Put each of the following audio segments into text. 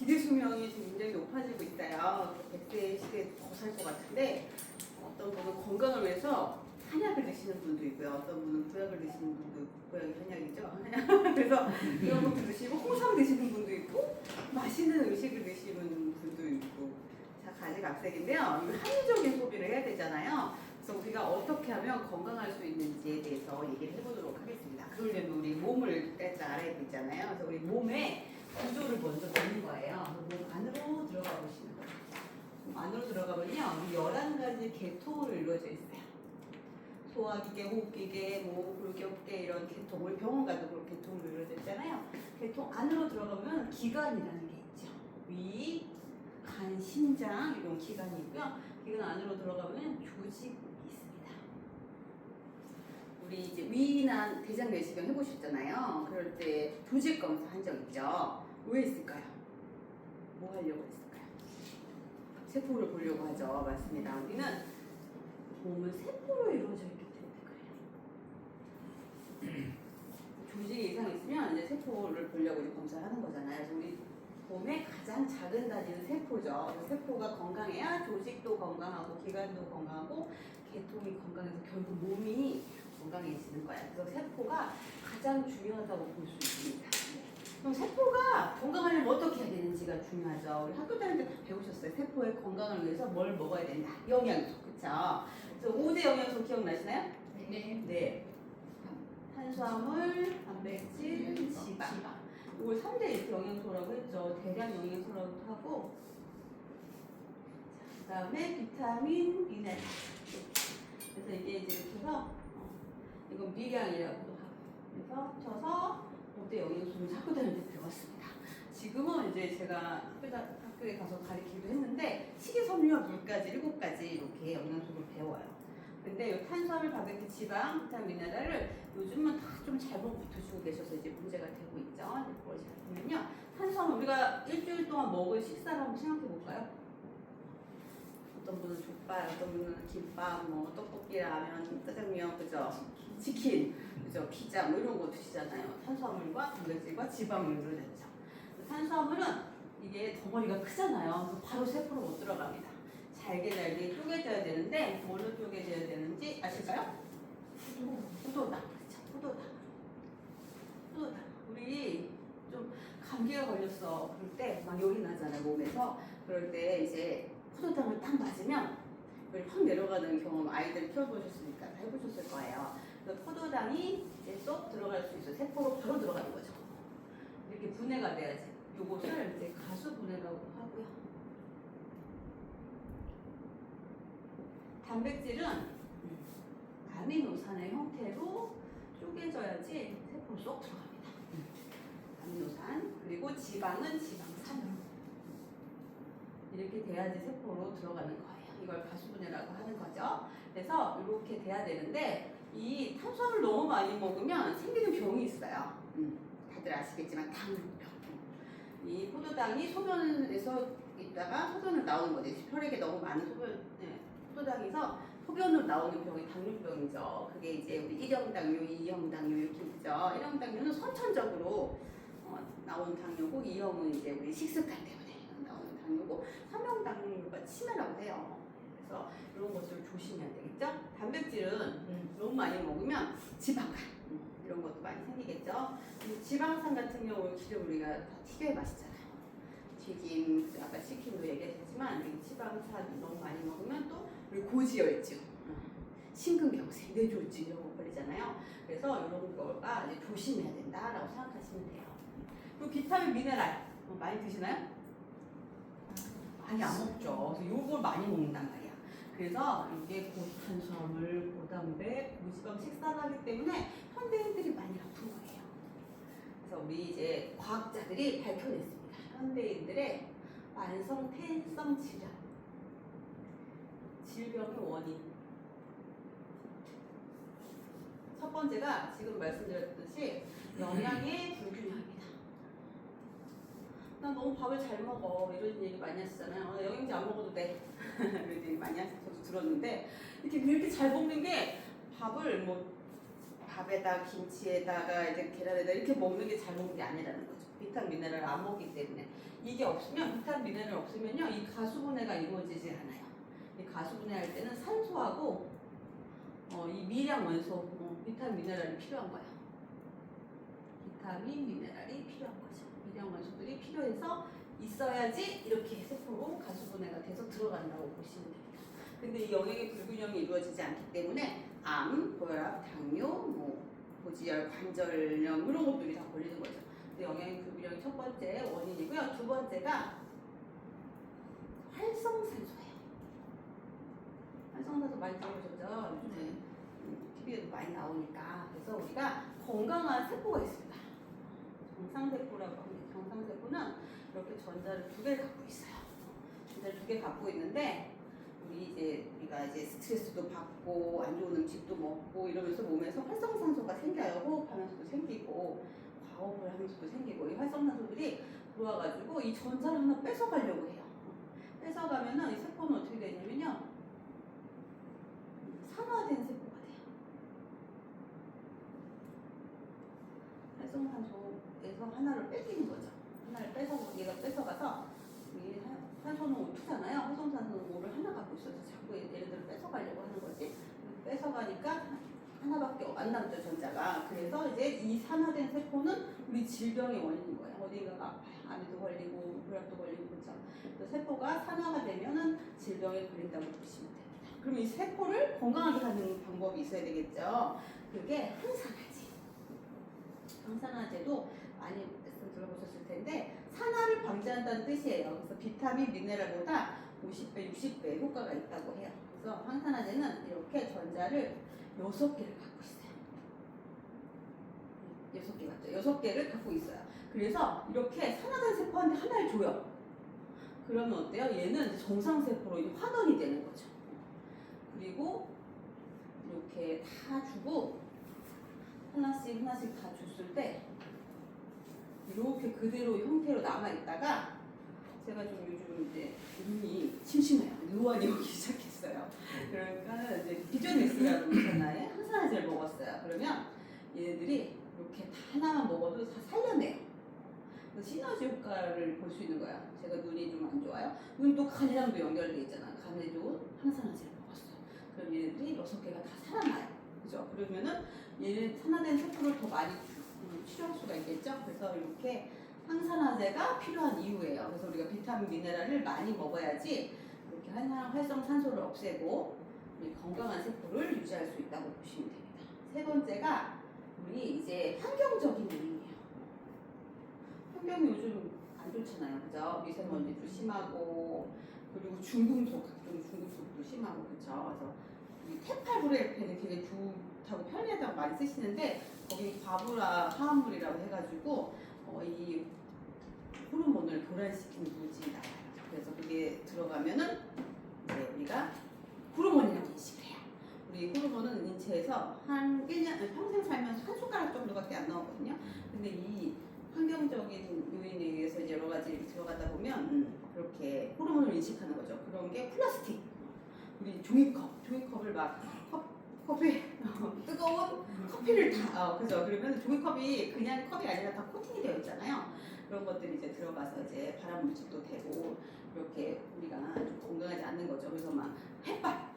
기대 수명이 지금 굉장히 높아지고 있어요. 100세 시대에 더 살 것 같은데 어떤 분은 건강을 위해서 한약을 드시는 분도 있고요. 어떤 분은 구약을 드시는 분도 있고, 구약이 한약이죠. 한약. 그래서 그런 것도 드시고 홍삼 드시는 분도 있고 맛있는 음식을 드시는 분도 있고 자 가지각색인데요. 합리적인 소비를 해야 되잖아요. 그래서 우리가 어떻게 하면 건강할 수 있는지에 대해서 얘기를 해보도록 하겠습니다. 그러려면 우리 몸을 일단 알아야 되잖아요. 그래서 우리 몸의 구조를 먼저 보는 거예요. 몸 안으로 들어가 보시는 거예요. 몸 안으로 들어가면요, 우리 11가지 계통으로 이루어져 있어요. 소화기계, 호흡기계, 뭐 골격계 이런 계통, 우리 병원 가도 그런 계통으로 이루어져 있잖아요. 계통 안으로 들어가면 기관이라는 게 있죠. 위, 간, 심장 이런 기관이 있고요. 기관 안으로 들어가면 조직이 있습니다. 우리 이제 위나 대장 내시경 해보셨잖아요. 그럴 때 조직 검사 한 적 있죠. 왜 했을까요? 뭐 하려고 했을까요? 세포를 보려고 하죠. 맞습니다. 우리는 몸은 세포로 이루어져 있기 때문에 그래요. 조직이 이상 있으면 이제 세포를 보려고 이제 검사를 하는 거잖아요. 그래서 우리 몸의 가장 작은 단위는 세포죠. 세포가 건강해야 조직도 건강하고 기관도 건강하고 계통이 건강해서 결국 몸이 건강해지는 거야. 그래서 세포가 가장 중요하다고 볼 수 있습니다. 그럼 세포가 건강하려면 어떻게 해야 되는지가 중요하죠. 우리 학교 다닐 때 다 배우셨어요. 세포의 건강을 위해서 뭘 먹어야 된다. 영양소, 그쵸? 그래서 5대 영양소 기억나시나요? 네. 네. 탄수화물, 단백질, 지방. 이걸 3대 이렇게 영양소라고 했죠. 대량 영양소라고도 하고, 그 다음에 비타민, 미네랄. 그래서 이게 이제 이렇게 해서, 이건 미량이라고도 하고, 그래서 쳐서 5대 영양소를 학교 다닐 때 배웠습니다. 지금은 이제 제가 학교에 가서 가르치기도 했는데, 식이섬유와 물까지 7가지 이렇게 영양소를 배워요. 근데 이 탄수화물, 단백질, 지방, 비타민, 미네랄을 요즘은 다 좀 잘못 붙여주고 계셔서 이제 문제가 되고 있죠. 그걸 잘 보면요. 탄수화물 우리가 일주일 동안 먹을 식사를 한번 생각해 볼까요? 어떤 분은 족발, 어떤 분은 김밥, 뭐 떡볶이, 라면, 짜장면, 그죠? 치킨, 그죠? 피자 뭐 이런 거 드시잖아요. 탄수화물과 단백질과 지방으로 이루어졌죠. 탄수화물은 이게 덩어리가 크잖아요. 그래서 바로 세포로 못 들어갑니다. 잘게 쪼개져야 되는데 뭘로 쪼개져야 되는지 아실까요? 포도당. 그렇죠. 포도당. 우리 좀 감기가 걸렸어. 그럴 때 막 열이 나잖아요. 몸에서. 그럴 때 이제 포도당을 딱 맞으면 열이 확 내려가는 경험 아이들 키워보셨으니까 다 해보셨을 거예요. 그래서 포도당이 이제 쏙 들어갈 수 있어요. 세포로 바로 들어가는 거죠. 이렇게 분해가 돼야지. 요것을 이제 가수 분해라고 하고요. 단백질은 아미노산의 형태로 쪼개져야지 세포로 쏙 들어갑니다. 아미노산. 그리고 지방은 지방산. 이렇게 돼야지 세포로 들어가는 거예요. 이걸 가수분해라고 하는 거죠. 그래서 이렇게 돼야 되는데 이 탄수화물 너무 많이 먹으면 생기는 병이 있어요. 다들 아시겠지만 당뇨병. 이 포도당이 소변에서 있다가 소변을 나오는 거죠. 혈액에 너무 많은 포도당에서 소변으로 나오는 병이 당뇨병이죠. 그게 이제 우리 1형 당뇨, 2형 당뇨 이렇게 있죠. 1형 당뇨는 선천적으로 나오는 당뇨고 2형은 이제 우리 식습관 때문에 나오는 당뇨고 3형 당뇨가 치매라고 해요. 그래서 이런 것을 조심해야 되겠죠. 단백질은 너무 많이 먹으면 지방간 이런 것도 많이 생기겠죠. 지방산 같은 경우 기름 우리가 다 튀겨야 맛있잖아요. 튀김, 아까 치킨도 얘기하셨지만 지방산 너무 많이 먹으면 또 우리 고지혈증, 심근경색, 뇌졸중 이런 거 걸리잖아요. 그래서 이런 거가 이제 조심해야 된다라고 생각하시면 돼요. 그리고 비타민, 미네랄 많이 드시나요? 많이 안 먹죠. 그래서 요걸 많이 먹는단 말이야. 그래서 이게 고탄수화물, 고단백, 고지방 식사하기 때문에 현대인들이 많이 아픈 거예요. 그래서 우리 이제 과학자들이 밝혀냈습니다. 현대인들의 만성 폐성 질환, 질병의 원인. 첫 번째가 지금 말씀드렸듯이 영양의 불균형입니다. 난 너무 밥을 잘 먹어 이런 얘기 많이 하시잖아요. 영양제 안 먹어도 돼 이런 얘기 많이 하셔서 저도 들었는데 이렇게 잘 먹는 게 밥을 뭐 밥에다 김치에다가 이제 계란에다 이렇게 먹는 게 잘 먹는 게 아니라는 거죠. 비타민 미네랄을 안 먹기 때문에 이게 이게 없으면 비타민 미네랄 없으면요 이 가수분해가 이루어지지 않아요. 이 가수분해할 때는 산소하고 이 미량 원소 비타민 미네랄이 필요한 거예요. 비타민 미네랄이 필요한 거죠. 미량 원소들이 필요해서 있어야지 이렇게 세포로 가수분해가 돼서 들어간다고 보시면 됩니다. 근데 이 영양의 불균형이 이루어지지 않기 때문에 암, 고혈압, 당뇨, 고지혈, 관절염 이런 것들이 다 걸리는 거죠. 근데 영양의 불균형이 첫 번째 원인이고요. 두 번째가 활성산소예요. 활성산소 많이 들어보셨죠? 요즘에 TV에도 많이 나오니까. 그래서 우리가 건강한 세포가 있습니다. 정상세포라고 합니다. 정상세포는 이렇게 전자를 두 개를 갖고 있어요. 전자를 두 개 갖고 있는데 우리가 이제 스트레스도 받고 안 좋은 음식도 먹고 이러면서 몸에서 활성산소가 생겨요. 호흡하면서도 생기고 과호흡을 하면서도 생기고 이 활성산소들이 들어와가지고 이 전자를 하나 뺏어가려고 해요. 뺏어가면은 이 세포는 어떻게 되냐면요 산화된 세포가 돼요. 활성산소에서 하나를 뺏기는 거죠. 하나를 얘가 뺏어가서 이 산소는 O2잖아요. 활성산소는 O를 하나 갖고 있어서 자꾸 얘네들을 뺏어가려고 하는 거지. 뺏어가니까 하나밖에 안 남죠, 전자가. 그래서 이제 이 산화된 세포는 우리 질병의 원인인 거예요. 어딘가가 아파요. 암에도 걸리고 혈압도 걸리고 그렇죠. 그래서 세포가 산화가 되면은 질병에 걸린다고 보시면 됩니다. 그럼 이 세포를 건강하게 하는 방법이 있어야 되겠죠. 그게 항산화제. 항산화제도 많이 말씀 들어보셨을 텐데 산화를 방지한다는 뜻이에요. 그래서 비타민, 미네랄보다 50배, 60배 효과가 있다고 해요. 그래서 항산화제는 이렇게 전자를 6개를 갖고 있어요. 6개 맞죠? 6개를 갖고 있어요. 그래서 이렇게 산화된 세포한테 하나를 줘요. 그러면 어때요? 얘는 정상세포로 이제 환원이 되는 거죠. 그리고 이렇게 다 주고 하나씩 다 줬을 때 이렇게 그대로 형태로 남아있다가 제가 좀 요즘 이제 눈이 침침해요. 노안이 오기 시작했어요. 그러니까 이제 비전엑스라고 있잖아요. 항산화제를 먹었어요. 그러면 얘네들이 이렇게 다 하나만 먹어도 다 살려내요. 그래서 시너지 효과를 볼 수 있는 거야. 제가 눈이 좀 안 좋아요. 눈도 간이랑도 연결돼 있잖아. 간에 좋은 항산화제를 먹었어요. 그럼 얘네들이 6개가 다 살아나요. 그죠? 그러면은 얘는 산화된 세포를 더 많이 치료할 수가 있겠죠. 그래서 이렇게 항산화제가 필요한 이유예요. 그래서 우리가 비타민, 미네랄을 많이 먹어야지 이렇게 활성산소를 없애고 우리 건강한 세포를 유지할 수 있다고 보시면 됩니다. 세 번째가 우리 이제 환경적인 요인이에요. 환경이 요즘 안 좋잖아요. 그죠? 미세먼지도 심하고 그리고 중금속, 각종 중금속도 심하고 그렇죠. 그래서 이 테팔브레펜이 되게 좋다고 편리하다고 많이 쓰시는데 거기 과부라 화합물이라고 해가지고 이 호르몬을 교란시키는 물질이 나와요. 그래서 그게 들어가면은 이제 우리가 호르몬이라고 인식을 해요. 우리 호르몬은 인체에서 한 1년, 평생 살면서 한 손가락 정도밖에 안 나오거든요. 근데 이 환경적인 요인에 의해서 이제 여러 가지 들어가다 보면 그렇게 호르몬을 인식하는 거죠. 그런 게 플라스틱, 우리 종이컵을 막 커피 뜨거운 커피를 그죠? 그러면 종이컵이 그냥 컵이 아니라 다 코팅이 되어 있잖아요. 그런 것들이 이제 들어가서 이제 발암 물질도 되고 이렇게 우리가 좀 건강하지 않는 거죠. 그래서 막 햇반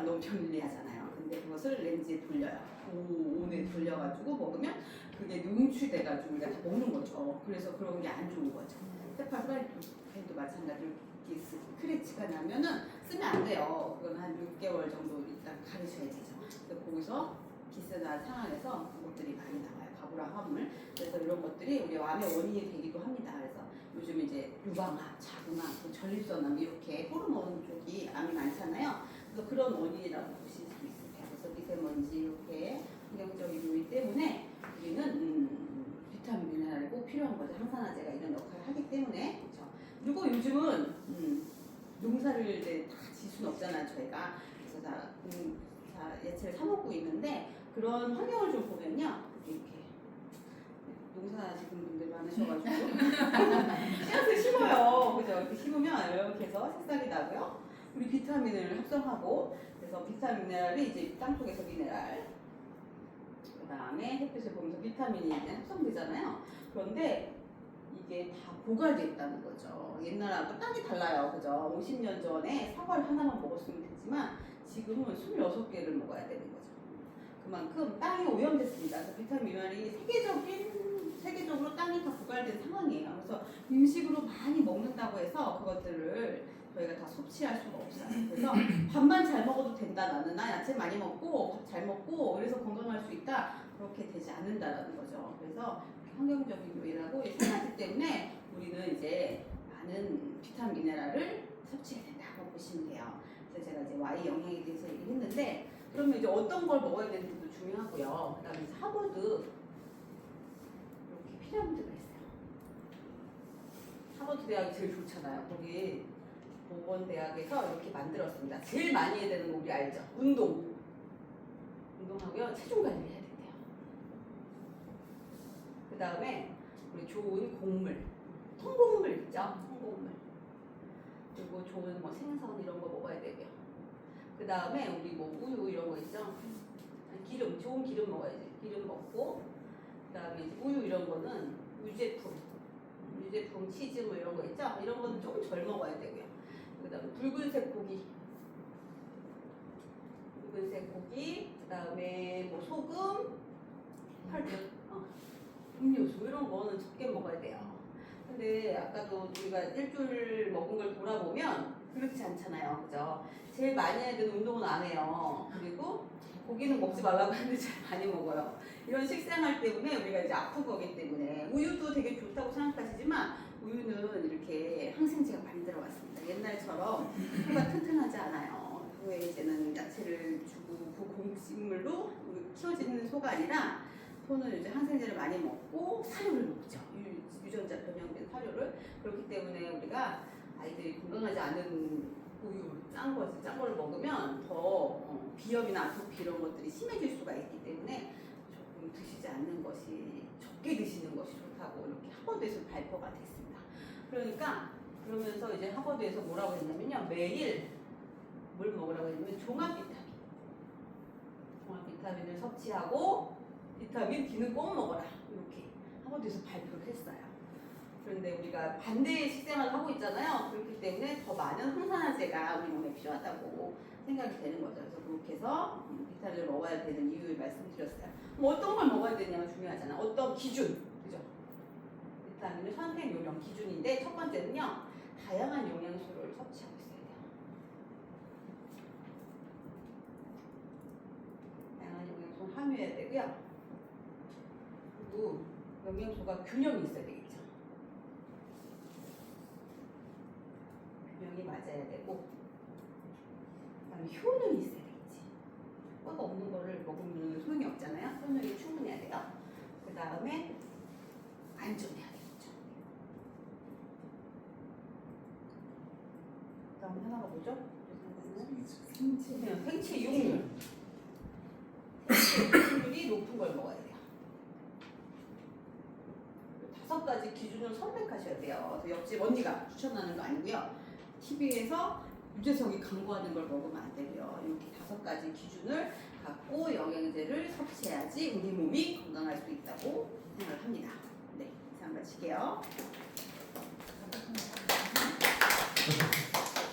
너무 편리하잖아요. 근데 그것을 렌즈에 돌려요. 온에 돌려가지고 먹으면 그게 농취돼가지고 우리가 다 먹는 거죠. 그래서 그런 게 안 좋은 거죠. 햇반 프라이팬도 마찬가지로 스크래치가 나면은 쓰면 안 돼요. 그건 한 6개월 정도 일단 가르쳐야 되죠. 그래서 거기서 기스나 상황에서 그것들이 많이 나와요. 과부라 화합물. 그래서 이런 것들이 우리 암의 원인이 되기도 합니다. 그래서 요즘 이제 유방암, 자궁암, 전립선암 이렇게 호르몬 쪽이 암이 많잖아요. 그래서 그런 원인이라고 보실 수 있습니다. 그래서 미세먼지 이렇게 환경적인 요인 때문에 우리는 비타민 미네랄이 꼭 필요한 거죠. 항산화제가 이런 역할을 하기 때문에. 그렇죠? 그리고 요즘은 농사를 이제 다 질 수는 없잖아요, 저희가. 그래서 다 야채를 사 먹고 있는데 그런 환경을 좀 보면요, 이렇게 농사 지는 분들 많으셔가지고 씨앗을 심어요. 그죠? 이렇게 심으면 이렇게 해서 새싹이 나고요. 우리 비타민을 합성하고 그래서 비타민 미네랄이 이제 땅속에서 미네랄, 그 다음에 햇빛을 보면서 비타민이 이제 합성되잖아요. 그런데 이게 다 고갈돼 있다는 거죠. 옛날하고 땅이 달라요. 그죠? 50년 전에 사과를 하나만 먹었으면 됐지만 지금은 26개를 먹어야 되는 거죠. 그만큼 땅이 오염됐습니다. 그래서 비타민 미네랄이 세계적으로 땅이 다 고갈된 상황이에요. 그래서 음식으로 많이 먹는다고 해서 그것들을 저희가 다 섭취할 수가 없어요. 그래서 밥만 잘 먹어도 된다. 나는 나 야채 많이 먹고 밥 잘 먹고 그래서 건강할 수 있다. 그렇게 되지 않는다라는 거죠. 그래서 환경적인 요인하고 세 가지 때문에 우리는 이제 많은 비타민 미네랄을 섭취해야 된다고 보시면 돼요. 그래서 제가 이제 Y 영양에 대해서 얘기했는데 그러면 이제 어떤 걸 먹어야 되는지도 중요하고요. 그다음에 이제 하버드 이렇게 피라미드가 있어요. 하버드 대학이 제일 좋잖아요. 거기 보건 대학에서 이렇게 만들었습니다. 제일 많이 해야 되는 거 우리 알죠? 운동하고요. 체중 관리를 해야 된대요. 그 다음에 우리 좋은 곡물, 통곡물 있죠? 통곡물. 그리고 좋은 뭐 생선 이런 거 먹어야 되고요. 그 다음에 우리 뭐 우유 이런 거 있죠? 기름, 좋은 기름 먹어야지. 기름 먹고 그 다음에 이제 우유 이런 거는 유제품, 치즈 뭐 이런 거 있죠? 이런 거는 조금 덜 먹어야 되고요. 그 다음에 붉은색 고기, 그 다음에 뭐 소금, 팔즙, 음료수 이런 거는 적게 먹어야 돼요. 근데 아까도 우리가 일주일 먹은 걸 돌아보면 그렇지 않잖아요. 그죠? 제일 많이 해야 되는 운동은 안 해요. 그리고 고기는 먹지 말라고 하는데 제일 많이 먹어요. 이런 식생활 때문에 우리가 이제 아픈 거기 때문에 우유도 되게 좋다고 생각하시지만 우유는 이렇게 항생제가 많이 들어갔습니다. 옛날처럼 소가 튼튼하지 않아요. 후에 이제는 야채를 주고 그 곡식물로 키워지는 소가 아니라 소는 이제 항생제를 많이 먹고 사료를 먹죠. 유전자 변형된 사료를. 그렇기 때문에 우리가 아이들이 건강하지 않은 우유, 짠 거를 먹으면 더 비염이나 아토피 이런 것들이 심해질 수가 있기 때문에 조금 드시지 않는 것이, 적게 드시는 것이 좋다고 이렇게 하버드에서 발표가 됐습니다. 그러니까 그러면서 이제 하버드에서 뭐라고 했냐면요. 매일 뭘 먹으라고 했냐면 종합 비타민을 섭취하고 비타민 D는 꼭 먹어라. 이렇게 하버드에서 발표를 했어요. 그런데 우리가 반대의 식생활을 하고 있잖아요. 그렇기 때문에 더 많은 항산화제가 우리 몸에 필요하다고 생각이 되는 거죠. 그래서 그렇게 해서 비타민을 먹어야 되는 이유를 말씀드렸어요. 뭐 어떤 걸 먹어야 되냐가 중요하잖아. 어떤 기준, 그죠? 비타민을 선택 요령 기준인데 첫 번째는요. 다양한 영양소를 섭취하고 있어야 돼요. 다양한 영양소를 함유해야 되고요. 그리고 영양소가 균형이 있어야 되겠죠. 균형이 맞아야 되고, 그다음에 효능이 있어야 되겠지. 효과가 없는 거를 먹으면 소용이 없잖아요. 효능이 충분해야 돼요. 그 다음에 안전해야 되겠죠. 그 다음 하나가 뭐죠? 생체 육류. 생체육률이 높은 걸 먹어야 돼요. 5가지 기준을 선택하셔야 돼요. 그래서 옆집 언니가 추천하는 거 아니고요. TV에서 유재석이 광고하는 걸 먹으면 안 되고요. 이렇게 5가지 기준을 갖고 영양제를 섭취해야지 우리 몸이 건강할 수 있다고 생각을 합니다. 네, 이상 마칠게요.